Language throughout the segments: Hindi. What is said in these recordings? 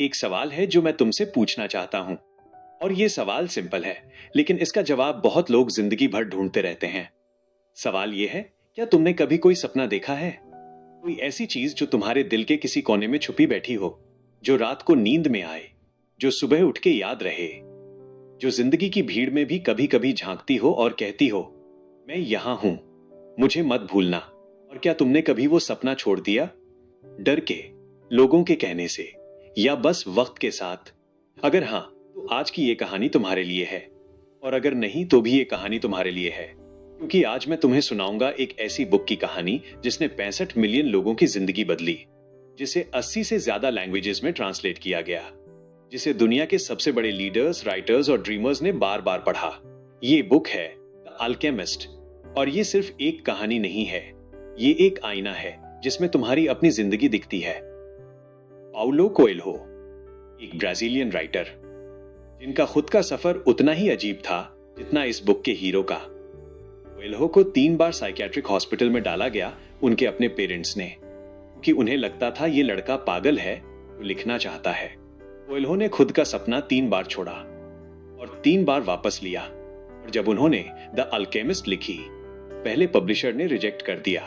एक सवाल है जो मैं तुमसे पूछना चाहता हूं। और ये सवाल सिंपल है, लेकिन इसका जवाब बहुत लोग जिंदगी भर ढूंढते रहते हैं। सवाल ये है, क्या तुमने कभी कोई सपना देखा है? कोई ऐसी चीज जो तुम्हारे दिल के किसी कोने में छुपी बैठी हो, जो रात को नींद में आए, जो सुबह उठ के याद रहे, जो जिंदगी की भीड़ में भी कभी कभी झांकती हो और कहती हो, मैं यहां हूं, मुझे मत भूलना। और क्या तुमने कभी वो सपना छोड़ दिया? डर के, लोगों के कहने से, या बस वक्त के साथ? अगर हां, तो आज की ये कहानी तुम्हारे लिए है। और अगर नहीं तो भी ये कहानी तुम्हारे लिए है, क्योंकि आज मैं तुम्हें सुनाऊंगा एक ऐसी बुक की कहानी जिसने 65 मिलियन लोगों की जिंदगी बदली, जिसे 80 से ज्यादा लैंग्वेजेस में ट्रांसलेट किया गया, जिसे दुनिया के सबसे बड़े लीडर्स, राइटर्स और ड्रीमर्स ने बार बार पढ़ा। ये बुक है द अल्केमिस्ट। और ये सिर्फ एक कहानी नहीं है, ये एक आईना है जिसमें तुम्हारी अपनी जिंदगी दिखती है। पाउलो कोएल्हो, एक ब्राजीलियन राइटर, जिनका खुद का सफर उतना ही अजीब था जितना इस बुक के हीरो का। कोएल्हो को 3 बार साइकियाट्रिक हॉस्पिटल में डाला गया उनके अपने पेरेंट्स ने, क्योंकि उन्हें लगता था ये लड़का पागल है जो लिखना चाहता है। कोएल्हो ने खुद का सपना 3 बार छोड़ा और 3 बार वापस लिया। और जब उन्होंने द अल्केमिस्ट लिखी, पहले पब्लिशर ने रिजेक्ट कर दिया,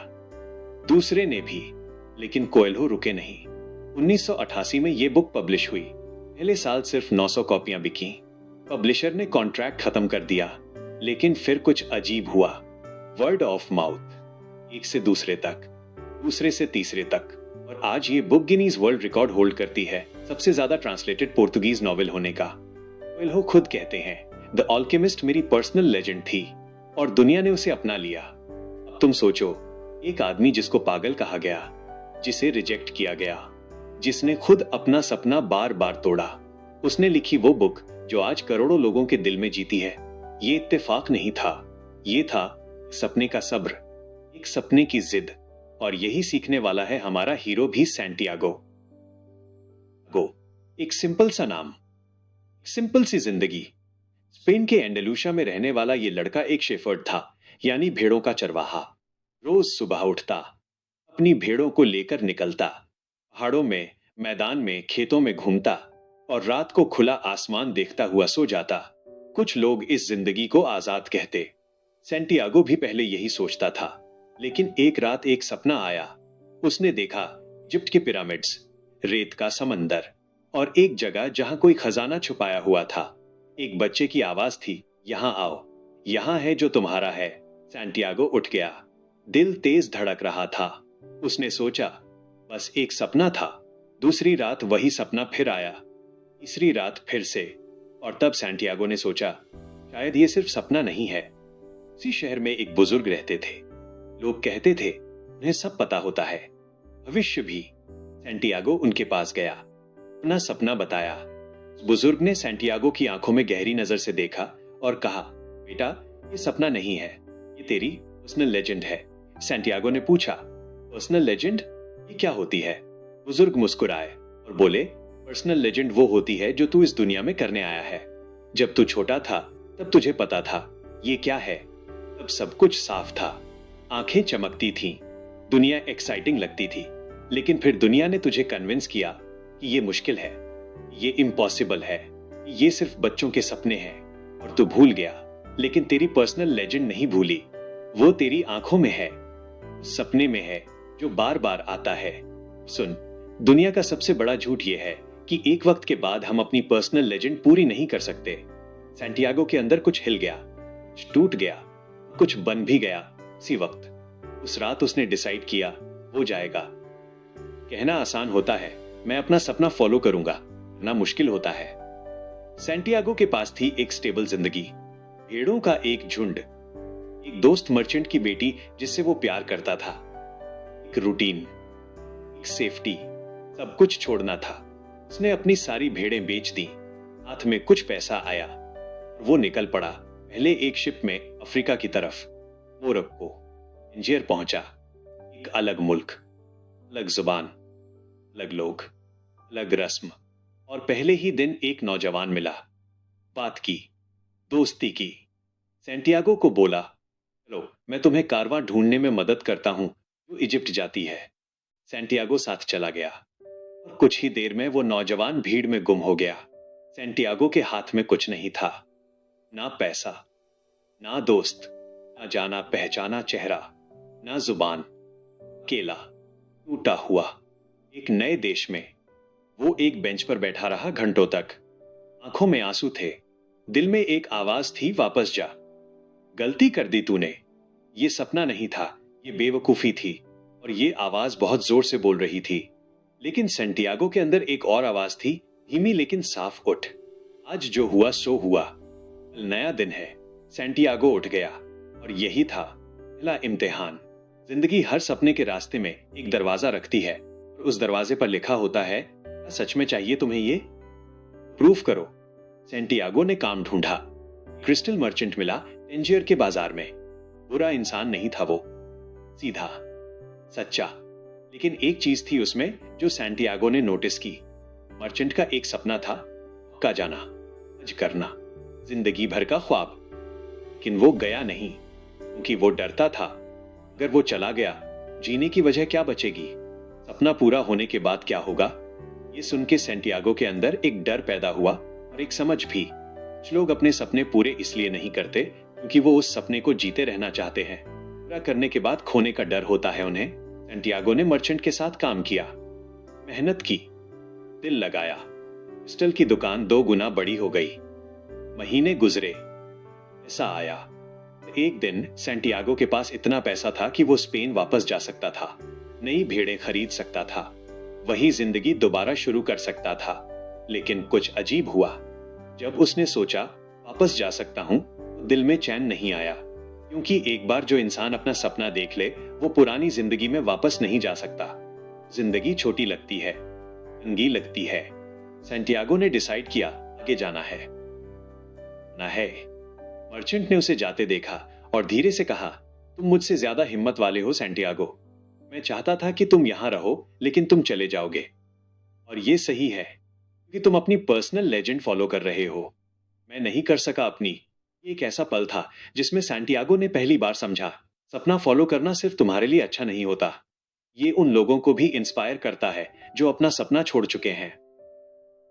दूसरे ने भी, लेकिन कोएल्हो रुके नहीं। 1988 में यह बुक पब्लिश हुई। पहले साल सिर्फ 900 कॉपियां बिकी। पब्लिशर ने कॉन्ट्रैक्ट खत्म कर दिया, लेकिन फिर कुछ अजीब हुआ। वर्ड ऑफ माउथ, एक से दूसरे तक, दूसरे से तीसरे तक, और आज ये book Guinness world record hold करती है सबसे ज्यादा ट्रांसलेटेड पोर्तुगीज नॉवेल होने का। कोएल्हो खुद कहते हैं, द अल्केमिस्ट मेरी पर्सनल लेजेंड थी और दुनिया ने उसे अपना लिया। अब तुम सोचो, एक आदमी जिसको पागल कहा गया, जिसे रिजेक्ट किया गया, जिसने खुद अपना सपना बार बार तोड़ा, उसने लिखी वो बुक जो आज करोड़ों लोगों के दिल में जीती है। ये इत्तेफाक नहीं था, ये था सपने का सब्र, एक सपने की जिद। और यही सीखने वाला है हमारा हीरो भी, सैंटियागो। एक सिंपल सा नाम, सिंपल सी जिंदगी। स्पेन के एंडलूसिया में रहने वाला ये लड़का एक शेफर्ड था, यानी भेड़ों का चरवाहा। रोज सुबह उठता, अपनी भेड़ों को लेकर निकलता, पहाड़ों में, मैदान में, खेतों में घूमता और रात को खुला आसमान देखता हुआ सो जाता। कुछ लोग इस जिंदगी को आजाद कहते। सैंटियागो भी पहले यही सोचता था, लेकिन एक रात एक सपना आया। उसने देखा इजिप्ट के पिरामिड्स, रेत का समंदर और एक जगह जहां कोई खजाना छुपाया हुआ था। एक बच्चे की आवाज थी, यहां आओ, यहां है जो तुम्हारा है। सैंटियागो उठ गया, दिल तेज धड़क रहा था। उसने सोचा, बस एक सपना था। दूसरी रात वही सपना फिर आया, तीसरी रात फिर से। और तब सैंटियागो ने सोचा, शायद ये सिर्फ सपना नहीं है। उसी शहर में एक बुजुर्ग रहते थे। लोग कहते थे उन्हें सब पता होता है, भविष्य भी। सैंटियागो उनके पास गया, अपना सपना बताया। बुजुर्ग ने सैंटियागो की आंखों में गहरी नजर से देखा और कहा, बेटा, ये सपना नहीं है, ये तेरी पर्सनल लेजेंड है। सैंटियागो ने पूछा, पर्सनल लेजेंड, ये क्या होती है? बुजुर्ग मुस्कुराए और बोले, पर्सनल लेजेंड वो होती है जो तू इस दुनिया में करने आया है। जब तू छोटा था तब तुझे पता था ये क्या है। तब सब कुछ साफ था, आंखें चमकती थीं, दुनिया एक्साइटिंग लगती थी। लेकिन फिर दुनिया ने तुझे कन्विंस किया कि ये मुश्किल है, ये इम्पॉसिबल है, ये सिर्फ बच्चों के सपने हैं, और तू भूल गया। लेकिन तेरी पर्सनल लेजेंड नहीं भूली, वो तेरी आंखों में है, सपने में है जो बार बार आता है। सुन, दुनिया का सबसे बड़ा झूठ ये है कि एक वक्त के बाद हम अपनी पर्सनल लेजेंड पूरी नहीं कर सकते। सैंटियागो के अंदर कुछ हिल गया, कुछ टूट गया, कुछ बन भी गया उसी वक्त। उस रात उसने डिसाइड किया, हो जाएगा। कहना आसान होता है, मैं अपना सपना फॉलो करूंगा, ना मुश्किल होता है। सैंटियागो के पास थी एक स्टेबल जिंदगी, भेड़ों का एक झुंड, एक दोस्त मर्चेंट की बेटी जिससे वो प्यार करता था, एक रूटीन, एक सेफ्टी। सब कुछ छोड़ना था। उसने अपनी सारी भेड़ें बेच दी, हाथ में कुछ पैसा आया, वो निकल पड़ा पहले एक शिप में अफ्रीका की तरफ, मोरक्को। इंजीर पहुंचा, एक अलग मुल्क, अलग जुबान, अलग लोग, अलग रस्म। और पहले ही दिन एक नौजवान मिला, बात की, दोस्ती की। सैंटियागो को बोला, चलो मैं तुम्हें कारवां ढूंढने में मदद करता हूं जो इजिप्ट जाती है। सैंटियागो साथ चला गया और कुछ ही देर में वो नौजवान भीड़ में गुम हो गया। सैंटियागो के हाथ में कुछ नहीं था, ना पैसा, ना दोस्त, ना जाना पहचाना चेहरा, ना जुबान। अकेला, टूटा हुआ, एक नए देश में। वो एक बेंच पर बैठा रहा घंटों तक। आंखों में आंसू थे, दिल में एक आवाज थी, वापस जा। गलती कर दी तूने। ये सपना नहीं था, ये बेवकूफी थी। और ये आवाज बहुत जोर से बोल रही थी। लेकिन सैंटियागो के अंदर एक और आवाज थी, धीमी लेकिन साफ, उठ। आज जो हुआ सो हुआ, कल नया दिन है। सैंटियागो उठ गया, और यही था पहला इम्तिहान। जिंदगी हर सपने के रास्ते में एक दरवाजा रखती है, और उस दरवाजे पर लिखा होता है, क्या सच में चाहिए तुम्हें ये? प्रूफ करो। सैंटियागो ने काम ढूंढा। क्रिस्टल मर्चेंट मिला टेंजियर के बाजार में। बुरा इंसान नहीं था वो, सीधा, सच्चा। लेकिन एक चीज थी उसमें जो सैंटियागो ने नोटिस की। मर्चेंट का एक सपना था, का जाना, हज करना, जिंदगी भर का ख्वाब। लेकिन वो गया नहीं, क्योंकि वो डरता था, अगर वो चला गया, जीने की वजह क्या बचेगी? सपना पूरा होने के बाद क्या होगा? ये सुन के सैंटियागो के अंदर एक डर पैदा हुआ, और एक समझ भी। कुछ लोग अपने सपने पूरे इसलिए नहीं करते क्योंकि वो उस सपने को जीते रहना चाहते हैं। पूरा करने के बाद खोने का डर होता है उन्हें। सैंटियागो ने मर्चेंट के साथ काम किया, मेहनत की, दिल लगाया। क्रिस्टल की दुकान 2 गुना बड़ी हो गई। महीने गुजरे, पैसा आया। एक दिन सैंटियागो के पास इतना पैसा था कि वो स्पेन वापस जा सकता था, नई भेड़ें खरीद सकता था, वही जिंदगी दोबारा शुरू कर सकता था। लेकिन कुछ अजीब हुआ। जब उसने सोचा वापस जा सकता हूं, तो दिल में चैन नहीं आया, क्योंकि एक बार जो इंसान अपना सपना देख ले, वो पुरानी जिंदगी में वापस नहीं जा सकता। जिंदगी छोटी लगती है, तंगी लगती है। सैंटियागो ने डिसाइड किया, आगे जाना है, ना है। मर्चेंट ने उसे जाते देखा और धीरे से कहा, तुम मुझसे ज्यादा हिम्मत वाले हो सैंटियागो। मैं चाहता था कि तुम यहां रहो, लेकिन तुम चले जाओगे। और ये सही है, क्योंकि तुम अपनी पर्सनल लेजेंड फॉलो कर रहे हो। मैं नहीं कर सका अपनी। ये एक ऐसा पल था जिसमें सैंटियागो ने पहली बार समझा, सपना फॉलो करना सिर्फ तुम्हारे लिए अच्छा नहीं होता, ये उन लोगों को भी इंस्पायर करता है जो अपना सपना छोड़ चुके हैं।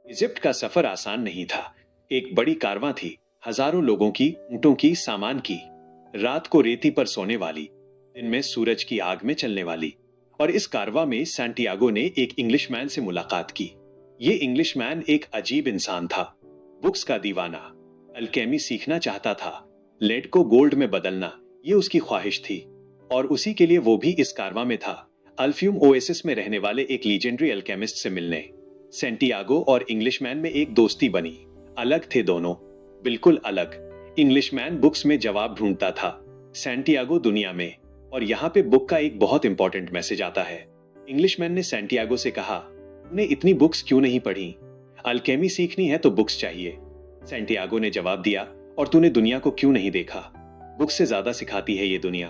इजिप्ट का सफर आसान नहीं था। एक बड़ी कारवां थी, हजारों लोगों की, ऊंटों की, सामान की। रात को रेती पर सोने वाली, दिन में सूरज की आग में चलने वाली। और इस कारवां में सैंटियागो ने एक इंग्लिशमैन से मुलाकात की। ये इंग्लिशमैन एक अजीब इंसान था, बुक्स का दीवाना, अल्केमी सीखना चाहता था, लेड को गोल्ड में बदलना, ये उसकी ख्वाहिश थी। और उसी के लिए वो भी इस कारवां में था, अल्फ्यूम ओएसिस में रहने वाले एक लीजेंडरी अल्केमिस्ट से मिलने। सैंटियागो और इंग्लिशमैन में एक दोस्ती बनी। अलग थे दोनों, बिल्कुल अलग। इंग्लिशमैन बुक्स में जवाब ढूंढता था, सैंटियागो दुनिया में। और यहाँ पे बुक का एक बहुत इंपॉर्टेंट मैसेज आता है। इंग्लिशमैन ने सैंटियागो से कहा, तूने इतनी बुक्स क्यों नहीं पढ़ी? अल्केमी सीखनी है तो बुक्स चाहिए। सैंटियागो ने जवाब दिया, और तूने दुनिया को क्यों नहीं देखा? बुक्स से ज्यादा सिखाती है ये दुनिया।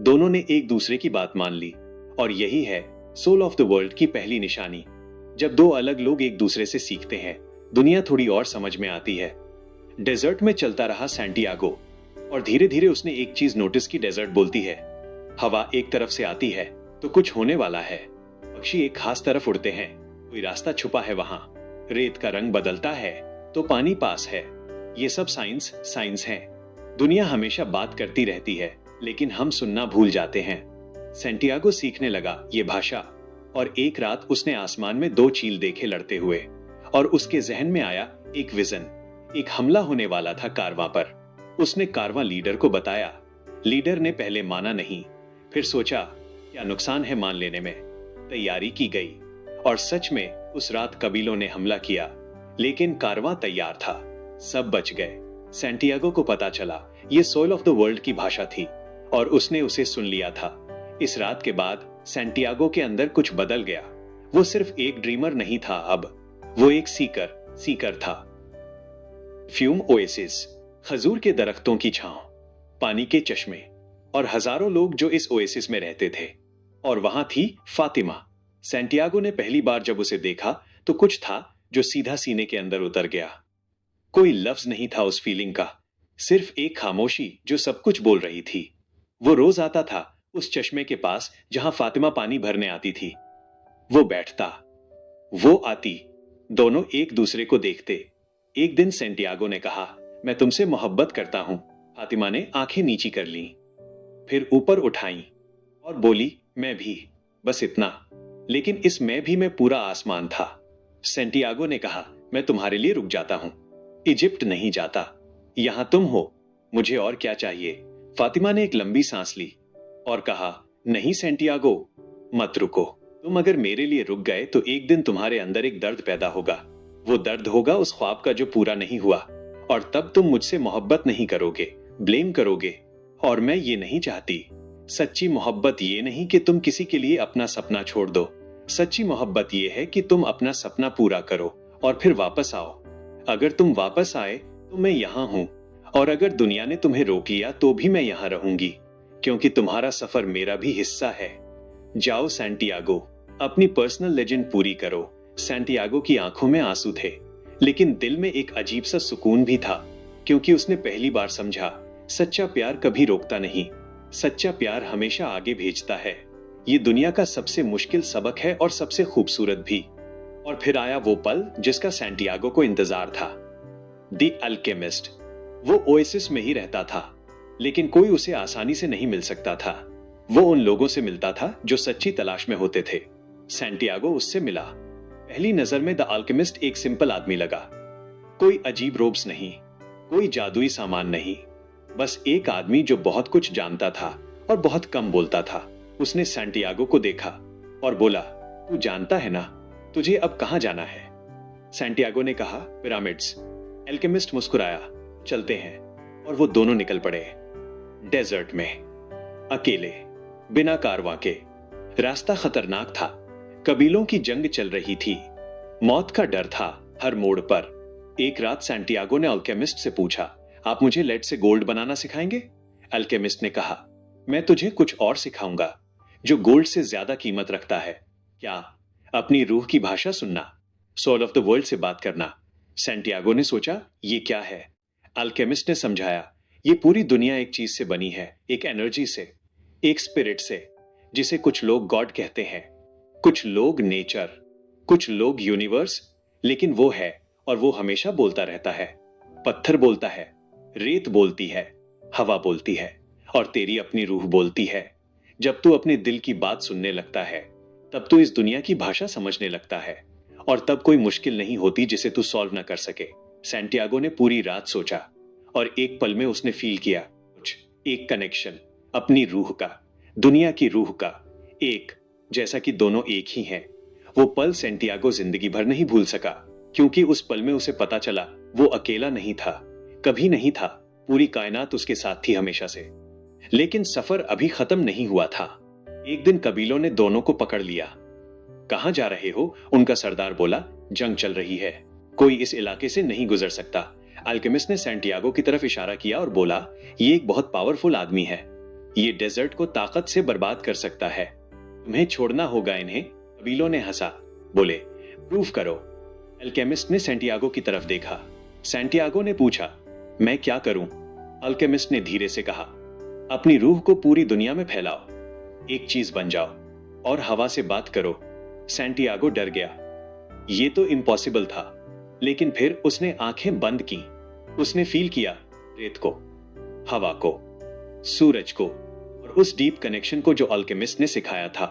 दोनों ने एक दूसरे की बात मान ली, और यही है सोल ऑफ द वर्ल्ड की पहली निशानी। जब दो अलग लोग एक दूसरे से सीखते हैं, दुनिया थोड़ी और समझ में आती है। डेजर्ट में चलता रहा सैंटियागो, और धीरे धीरे उसने एक चीज नोटिस की। डेजर्ट बोलती है, हवा एक तरफ से आती है तो कुछ होने वाला है। पक्षी एक खास तरफ उड़ते हैं, कोई रास्ता छुपा है वहां। रेत का रंग बदलता है तो पानी पास है। ये सब साइंस है। दुनिया हमेशा बात करती रहती है, लेकिन हम सुनना भूल जाते हैं। सैंटियागो सीखने लगा ये भाषा, और एक रात उसने आसमान में 2 चील देखे लड़ते हुए, और उसके जहन में आया एक विजन। एक हमला होने वाला था कारवां पर। उसने कारवां लीडर को बताया। लीडर ने पहले माना नहीं, फिर सोचा क्या नुकसान है मान लेने में। तैयारी की गई, और सच में उस रात कबीलों ने हमला किया, लेकिन कारवां तैयार था, सब बच गए। सैंटियागो को पता चला ये सोल ऑफ द वर्ल्ड की भाषा थी, और उसने उसे सुन लिया था। इस रात के बाद सैंटियागो के अंदर कुछ बदल गया। वो सिर्फ एक ड्रीमर नहीं था, अब वो एक सीकर था। फ्यूम ओएसिस, खजूर के दरख्तों की छांव, पानी के चश्मे, और हजारों लोग जो इस ओएसिस में रहते थे। और वहां थी फातिमा। सैंटियागो ने पहली बार जब उसे देखा तो कुछ था जो सीधा सीने के अंदर उतर गया। कोई लफ्ज नहीं था उस फीलिंग का, सिर्फ एक खामोशी जो सब कुछ बोल रही थी। वो रोज आता था उस चश्मे के पास जहां फातिमा पानी भरने आती थी। वो बैठता, वो आती। दोनों एक दूसरे को देखते। एक दिन सेंटियागो ने कहा, मैं तुमसे मोहब्बत करता हूं। फातिमा ने आंखें नीची कर लीं, फिर ऊपर उठाई और बोली, मैं भी। बस इतना। लेकिन इस मैं भी में पूरा आसमान था। सेंटियागो ने कहा, मैं तुम्हारे लिए रुक जाता हूं, इजिप्ट नहीं जाता। यहां तुम हो, मुझे और क्या चाहिए। फातिमा ने एक लंबी सांस ली और कहा, नहीं सेंटियागो, मत रुको। तुम अगर मेरे लिए रुक गए तो एक दिन तुम्हारे अंदर एक दर्द पैदा होगा। वो दर्द होगा उस ख्वाब का जो पूरा नहीं हुआ, और तब तुम मुझसे मोहब्बत नहीं करोगे, ब्लेम करोगे। और मैं ये नहीं चाहती। सच्ची मोहब्बत ये नहीं कि तुम किसी के लिए अपना सपना छोड़ दो। सच्ची मोहब्बत ये है कि तुम अपना सपना पूरा करो और फिर वापस आओ। अगर तुम वापस आए तो मैं यहां हूं, और अगर दुनिया ने तुम्हें रोक लिया तो भी मैं यहां रहूंगी, क्योंकि तुम्हारा सफर मेरा भी हिस्सा है। जाओ सैंटियागो, अपनी पर्सनल लेजेंड पूरी करो। सैंटियागो की आंखों में आंसू थे, लेकिन दिल में एक अजीब सा सुकून भी था, क्योंकि उसने पहली बार समझा, सच्चा प्यार कभी रोकता नहीं। सच्चा प्यार हमेशा आगे भेजता है। ये दुनिया का सबसे मुश्किल सबक है और सबसे खूबसूरत भी। और फिर आया वो पल जिसका सैंटियागो को इंतजार था। The alchemist. वो ओएसिस में ही रहता था, लेकिन कोई उसे आसानी से नहीं मिल सकता था। वो उन लोगों से मिलता था जो सच्ची तलाश में होते थे। सैंटियागो उससे मिला। पहली नजर में द अल्केमिस्ट एक सिंपल आदमी लगा। कोई अजीब रोब्स नहीं, कोई जादुई सामान नहीं, बस एक आदमी जो बहुत कुछ जानता था और बहुत कम बोलता था। उसने सैंटियागो को देखा और बोला, तू जानता है ना, तुझे अब कहां जाना है। सैंटियागो ने कहा, पिरामिड्स। अल्केमिस्ट मुस्कुराया, चलते हैं। और वो दोनों निकल पड़े। डेजर्ट में, अकेले, बिना कारवां के। रास्ता खतरनाक था। कबीलों की जंग चल रही थी। मौत का डर था हर मोड़ पर। एक रात सैंटियागो ने अल्केमिस्ट से पूछा, आप मुझे लेड से गोल्ड बनाना सिखाएंगे? अल्केमिस्ट ने कहा, मैं तुझे कुछ और सिखाऊंगा जो गोल्ड से ज्यादा कीमत रखता है। क्या? अपनी रूह की भाषा सुनना, सोल ऑफ द वर्ल्ड से बात करना। सैंटियागो ने सोचा, ये क्या है? अल्केमिस्ट ने समझाया, ये पूरी दुनिया एक चीज से बनी है, एक एनर्जी से, एक स्पिरिट से, जिसे कुछ लोग गॉड कहते हैं, कुछ लोग नेचर, कुछ लोग यूनिवर्स। लेकिन वो है, और वो हमेशा बोलता रहता है। पत्थर बोलता है, रेत बोलती है, हवा बोलती है, और तेरी अपनी रूह बोलती है। जब तू अपने दिल की बात सुनने लगता है, तब तू इस दुनिया की भाषा समझने लगता है, और तब कोई मुश्किल नहीं होती जिसे तू सॉल्व ना कर सके। सैंटियागो ने पूरी रात सोचा, और एक पल में उसने फील किया कुछ, एक कनेक्शन, अपनी रूह का, दुनिया की रूह का, एक, जैसा कि दोनों एक ही हैं। वो पल सैंटियागो जिंदगी भर नहीं भूल सका, क्योंकि उस पल में उसे पता चला वो अकेला नहीं था, कभी नहीं था। पूरी कायनात उसके साथ थी हमेशा से। लेकिन सफर अभी खत्म नहीं हुआ था। एक दिन कबीलों ने दोनों को पकड़ लिया। कहां जा रहे हो? उनका सरदार बोला, जंग चल रही है, कोई इस इलाके से नहीं गुजर सकता। अल्केमिस्ट ने सैंटियागो की तरफ इशारा किया और बोला, ये एक बहुत पावरफुल आदमी है, ये डेजर्ट को ताकत से बर्बाद कर सकता है, तुम्हें छोड़ना होगा इन्हें। कबीलों ने हंसा, बोले, प्रूफ करो। अल्केमिस्ट ने सैंटियागो की तरफ देखा। सैंटियागो ने पूछा, मैं क्या करूं? अल्केमिस्ट ने धीरे से कहा, अपनी रूह को पूरी दुनिया में फैलाओ, एक चीज बन जाओ और हवा से बात करो। सैंटियागो डर गया। ये तो इम्पॉसिबल था, लेकिन फिर उसने आंखें बंद की। उसने फील किया रेत को, हवा को, सूरज को, और उस डीप कनेक्शन को जो अल्केमिस्ट ने सिखाया था।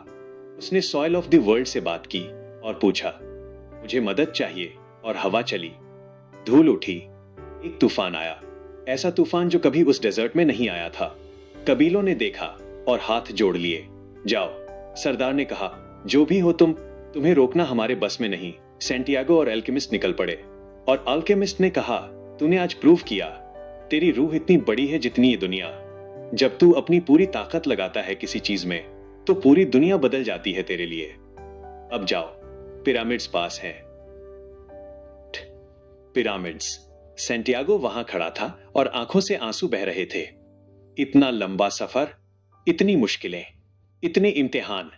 उसने सॉइल ऑफ द वर्ल्ड से बात की और पूछा, मुझे मदद चाहिए। और हवा चली, धूल उठी, एक तूफान आया, ऐसा तूफान जो कभी उस डेजर्ट में नहीं आया था। कबीलों ने देखा और हाथ जोड़ लिए। जाओ, सरदार ने कहा, जो भी हो तुम्हें रोकना हमारे बस में नहीं। सैंटियागो और अल्केमिस्ट निकल पड़े, और अल्केमिस्ट ने कहा, तूने आज प्रूव किया, तेरी रूह इतनी बड़ी है जितनी ये दुनिया। जब तू अपनी पूरी ताकत लगाता है किसी चीज में, तो पूरी दुनिया बदल जाती है तेरे लिए। अब जाओ, पिरामिड्स पास हैं। पिरामिड्स। सैंटियागो वहां खड़ा था और आंखों से आंसू बह रहे थे। इतना लंबा सफर, इतनी मुश्किलें, इतने इम्तिहान,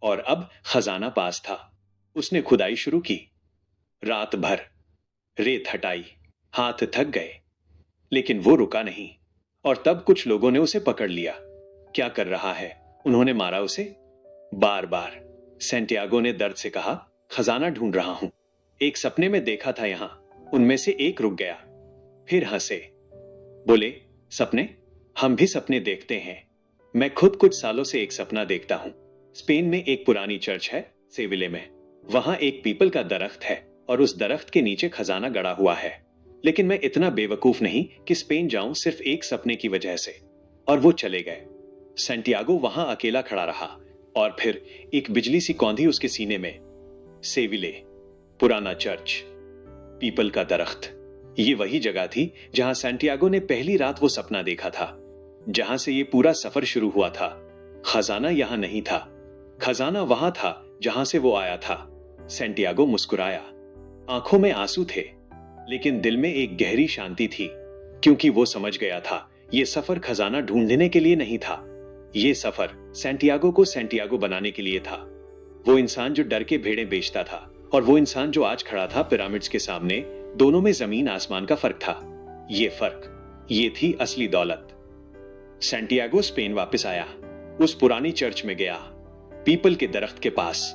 और अब खजाना पास था। उसने खुदाई शुरू की। रात भर रेत हटाई, हाथ थक गए, लेकिन वो रुका नहीं। और तब कुछ लोगों ने उसे पकड़ लिया। क्या कर रहा है? उन्होंने मारा उसे बार बार। सैंटियागो ने दर्द से कहा, खजाना ढूंढ रहा हूं। एक सपने में देखा था यहां। उनमें से एक रुक गया, फिर हंसे, बोले, सपने? हम भी सपने देखते हैं। मैं खुद कुछ सालों से एक सपना देखता हूं। स्पेन में एक पुरानी चर्च है, सेविले में। वहां एक पीपल का दरख्त है और उस दरख्त के नीचे खजाना गड़ा हुआ है। लेकिन मैं इतना बेवकूफ नहीं कि स्पेन जाऊं सिर्फ एक सपने की वजह से। और वो चले गए। सैंटियागो वहां अकेला खड़ा रहा और फिर एक बिजली सी कौंधी उसके सीने में। सेविले, पुराना चर्च, पीपल का दरख्त, ये वही जगह थी जहां सैंटियागो ने पहली रात वो सपना देखा था, जहां से ये पूरा सफर शुरू हुआ था। खजाना यहां नहीं था, खजाना वहां था जहां से वो आया था। सैंटियागो मुस्कुराया। आंखों में आंसू थे, लेकिन दिल में एक गहरी शांति थी, क्योंकि वो समझ गया था ये सफर खजाना ढूंढने के लिए नहीं था। ये सफर सैंटियागो को सैंटियागो बनाने के लिए था। वो इंसान जो डर के भेड़ें बेचता था और वो इंसान जो आज खड़ा था पिरामिड्स के सामने, दोनों में जमीन आसमान का फर्क था। ये फर्क, ये थी असली दौलत। सैंटियागो स्पेन वापस आया, उस पुरानी चर्च में गया, पीपल के दरख्त के पास,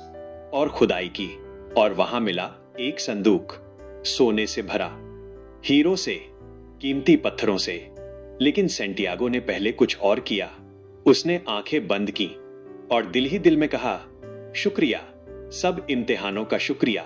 और खुदाई की, और वहां मिला एक संदूक, सोने से भरा, हीरो से, कीमती पत्थरों से। लेकिन सैंटियागो ने पहले कुछ और किया। उसने आंखें बंद की और दिल ही दिल में कहा, शुक्रिया, सब इम्तिहानों का शुक्रिया,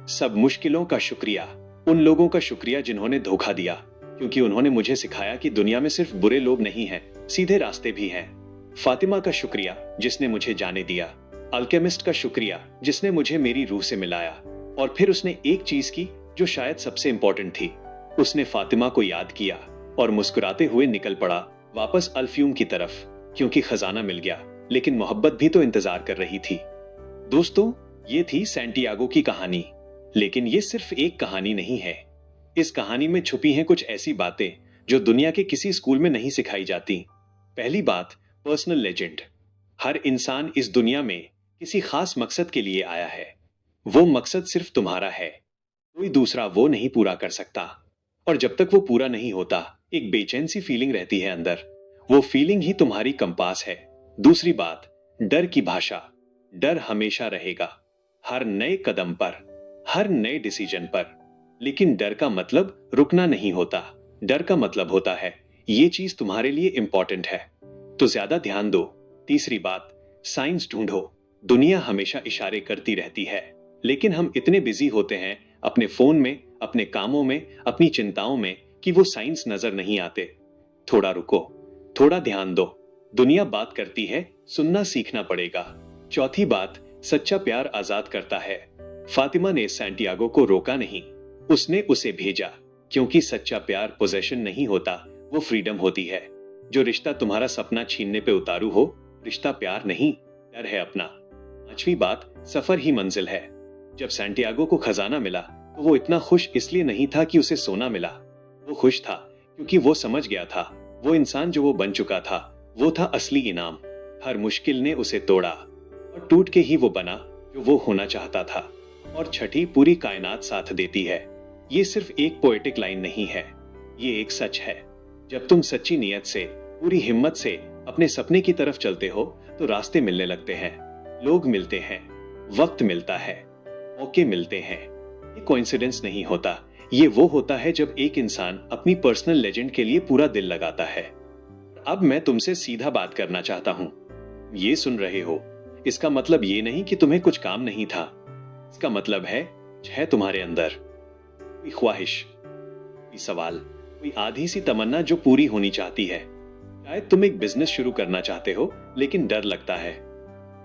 सब मुश्किलों का शुक्रिया, उन लोगों का शुक्रिया जिन्होंने धोखा दिया, क्योंकि उन्होंने मुझे सिखाया कि दुनिया में सिर्फ बुरे लोग नहीं हैं, सीधे रास्ते भी हैं। फातिमा का शुक्रिया जिसने मुझे जाने दिया, अल्केमिस्ट का शुक्रिया जिसने मुझे मेरी रूह से मिलाया। और फिर उसने एक चीज की जो शायद सबसे इंपॉर्टेंट थी, उसने फातिमा को याद किया और मुस्कुराते हुए निकल पड़ा वापस अल्फ्यूम की तरफ, क्योंकि खजाना मिल गया, लेकिन मोहब्बत भी तो इंतजार कर रही थी। दोस्तों, ये थी सैंटियागो की कहानी। लेकिन ये सिर्फ एक कहानी नहीं है। इस कहानी में छुपी हैं कुछ ऐसी बातें जो दुनिया के किसी स्कूल में नहीं सिखाई जाती। पहली बात, पर्सनल लेजेंड। हर इंसान इस दुनिया में किसी खास मकसद के लिए आया है। वो मकसद सिर्फ तुम्हारा है, कोई दूसरा वो नहीं पूरा कर सकता। और जब तक वो पूरा नहीं होता, एक बेचैन सी फीलिंग रहती है अंदर। वो फीलिंग ही तुम्हारी कंपास है। दूसरी बात, डर की भाषा। डर हमेशा रहेगा, हर नए कदम पर, हर नए डिसीजन पर। लेकिन डर का मतलब रुकना नहीं होता। डर का मतलब होता है ये चीज तुम्हारे लिए इंपॉर्टेंट है, तो ज्यादा ध्यान दो। तीसरी बात, साइंस ढूंढो। दुनिया हमेशा इशारे करती रहती है, लेकिन हम इतने बिजी होते हैं अपने फोन में, अपने कामों में, अपनी चिंताओं में, कि वो साइंस नजर नहीं आते। थोड़ा रुको, थोड़ा ध्यान दो। दुनिया बात करती है, सुनना सीखना पड़ेगा। चौथी बात, सच्चा प्यार आजाद करता है। फातिमा ने सैंटियागो को रोका नहीं, उसने उसे भेजा, क्योंकि सच्चा प्यार पोजेशन नहीं होता, वो फ्रीडम होती है। जो रिश्ता तुम्हारा सपना छीनने पे उतारू हो, रिश्ता प्यार नहीं, डर है अपना। पांचवी बात, सफर ही मंजिल है। जब सैंटियागो को खजाना मिला तो वो इतना खुश इसलिए नहीं था कि उसे सोना मिला। वो खुश था क्योंकि वो समझ गया था वो इंसान जो वो बन चुका था, वो था असली इनाम। हर मुश्किल ने उसे तोड़ा और टूट के ही वो बना जो वो होना चाहता था। और छठी, पूरी कायनात साथ देती है। ये सिर्फ एक पोएटिक लाइन नहीं है, ये एक सच है। जब तुम सच्ची नीयत से, पूरी हिम्मत से अपने सपने की तरफ चलते हो तो रास्ते मिलने लगते हैं, लोग मिलते हैं, वक्त मिलता है, मौके मिलते हैं। ये कोइंसिडेंस नहीं होता, ये वो होता है जब एक इंसान अपनी पर्सनल लेजेंड के लिए पूरा दिल लगाता है। अब मैं तुमसे सीधा बात करना चाहता हूं। ये सुन रहे हो, इसका मतलब ये नहीं कि तुम्हें कुछ काम नहीं था। इसका मतलब है तुम्हारे अंदर कोई ख्वाहिश, कोई सवाल, कोई आधी सी तमन्ना जो पूरी होनी चाहती है। शायद तुम एक बिजनेस शुरू करना चाहते हो लेकिन डर लगता है।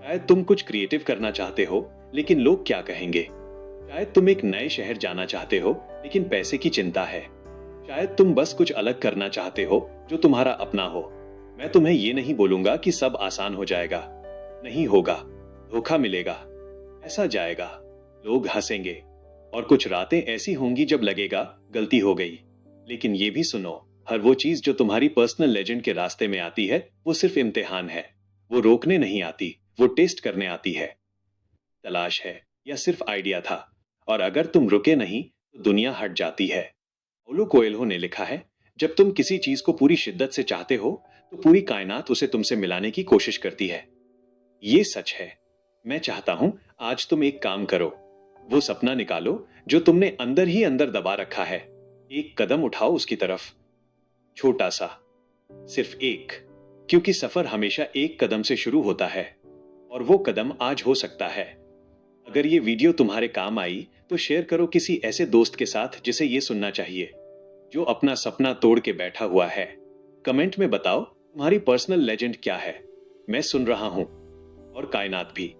शायद तुम कुछ क्रिएटिव करना चाहते हो लेकिन लोग क्या कहेंगे। शायद तुम एक नए शहर जाना चाहते हो लेकिन पैसे की चिंता है। शायद तुम बस कुछ अलग करना चाहते हो जो तुम्हारा अपना हो। मैं तुम्हें ये नहीं बोलूंगा कि सब आसान हो जाएगा, नहीं होगा, धोखा मिलेगा, ऐसा जाएगा, लोग हंसेंगे, और कुछ रातें ऐसी होंगी जब लगेगा गलती हो गई। लेकिन ये भी सुनो, हर वो चीज जो तुम्हारी पर्सनल लेजेंड के रास्ते में आती है वो सिर्फ इम्तिहान है। वो रोकने नहीं आती, वो टेस्ट करने आती है। तलाश है या सिर्फ आइडिया था, और अगर तुम रुके नहीं तो दुनिया हट जाती है। पाउलो कोएल्हो ने लिखा है, जब तुम किसी चीज को पूरी शिद्दत से चाहते हो तो पूरी कायनात उसे तुमसे मिलाने की कोशिश करती है। ये सच है। मैं चाहता हूं आज तुम एक काम करो, वो सपना निकालो जो तुमने अंदर ही अंदर दबा रखा है। एक कदम उठाओ उसकी तरफ, छोटा सा, सिर्फ एक, क्योंकि सफर हमेशा एक कदम से शुरू होता है और वो कदम आज हो सकता है। अगर ये वीडियो तुम्हारे काम आई तो शेयर करो किसी ऐसे दोस्त के साथ जिसे ये सुनना चाहिए, जो अपना सपना तोड़ के बैठा हुआ है। कमेंट में बताओ तुम्हारी पर्सनल लेजेंड क्या है। मैं सुन रहा हूं, और कायनात भी।